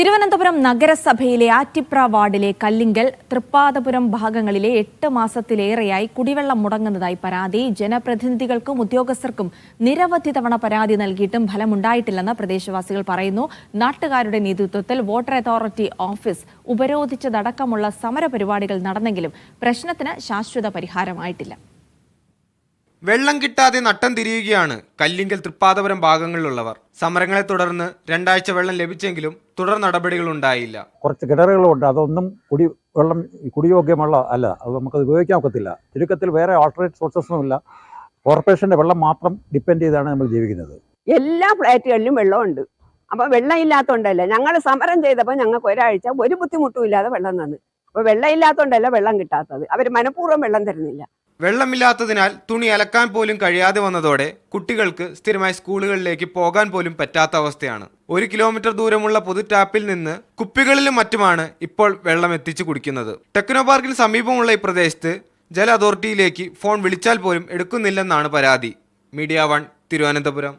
തിരുവനന്തപുരം നഗരസഭയിലെ ആറ്റിപ്ര വാർഡിലെ കല്ലിങ്കൽ, തൃപ്പാദപുരം ഭാഗങ്ങളിലെ 8 മാസത്തിലേറെയായി കുടിവെള്ളം മുടങ്ങുന്നതായി പരാതി. ജനപ്രതിനിധികൾക്കും ഉദ്യോഗസ്ഥർക്കും നിരവധി തവണ പരാതി നൽകിയിട്ടും ഫലമുണ്ടായിട്ടില്ലെന്ന് പ്രദേശവാസികൾ പറയുന്നു. നാട്ടുകാരുടെ നേതൃത്വത്തിൽ വാട്ടർ അതോറിറ്റി ഓഫീസ് ഉപരോധിച്ചതടക്കമുള്ള സമരപരിപാടികൾ നടന്നെങ്കിലും പ്രശ്നത്തിന് ശാശ്വത പരിഹാരമായിട്ടില്ല. വെള്ളം കിട്ടാതെ നട്ടം തിരിയുകയാണ് കല്ലിങ്കൽ, തൃപ്പാദപുരം ഭാഗങ്ങളിലുള്ളവർ. സമരങ്ങളെ തുടർന്ന് 2 ആഴ്ച വെള്ളം ലഭിച്ചെങ്കിലും തുടർ നടപടികൾ ഉണ്ടായില്ല. കുറച്ച് കിണറുകളുണ്ട്, അതൊന്നും കുടിയോഗ്യമുള്ള അല്ല, അത് നമുക്കത് ഉപയോഗിക്കാൻ ഒക്കത്തില്ല. ചുരുക്കത്തിൽ വേറെ ആൾട്ടർനേറ്റ് സോഴ്സസ് ഒന്നുമില്ല. കോർപ്പറേഷൻ്റെ വെള്ളം മാത്രം ഡിപ്പെൻഡ് ചെയ്താണ് നമ്മൾ ജീവിക്കുന്നത്. എല്ലാ ഫ്ലാറ്റുകളിലും വെള്ളമുണ്ട്. അപ്പോൾ വെള്ളം ഇല്ലാത്തതുകൊണ്ടല്ല, ഞങ്ങൾ സമരം ചെയ്തപ്പോൾ ഞങ്ങൾക്ക് ഒരാഴ്ച ഒരു ബുദ്ധിമുട്ടും ഇല്ലാതെ വെള്ളം തന്നു. അപ്പോൾ വെള്ളം ഇല്ലാത്തതുകൊണ്ടല്ല വെള്ളം കിട്ടാത്തത്, അവർ മനഃപൂർവ്വം വെള്ളം തരുന്നില്ല. വെള്ളമില്ലാത്തതിനാൽ തുണി അലക്കാൻ പോലും കഴിയാതെ വന്നതോടെ കുട്ടികൾക്ക് സ്ഥിരമായി സ്കൂളുകളിലേക്ക് പോകാൻ പോലും പറ്റാത്ത അവസ്ഥയാണ്. 1 കിലോമീറ്റർ ദൂരമുള്ള പൊതു ടാപ്പിൽ നിന്ന് കുപ്പികളിലും മറ്റുമാണ് ഇപ്പോൾ വെള്ളം എത്തിച്ചു കുടിക്കുന്നത്. ടെക്നോ പാർക്കിന് സമീപമുള്ള ഈ പ്രദേശത്ത് ജല അതോറിറ്റിയിലേക്ക് ഫോൺ വിളിച്ചാൽ പോലും എടുക്കുന്നില്ലെന്നാണ് പരാതി. മീഡിയ 1 തിരുവനന്തപുരം.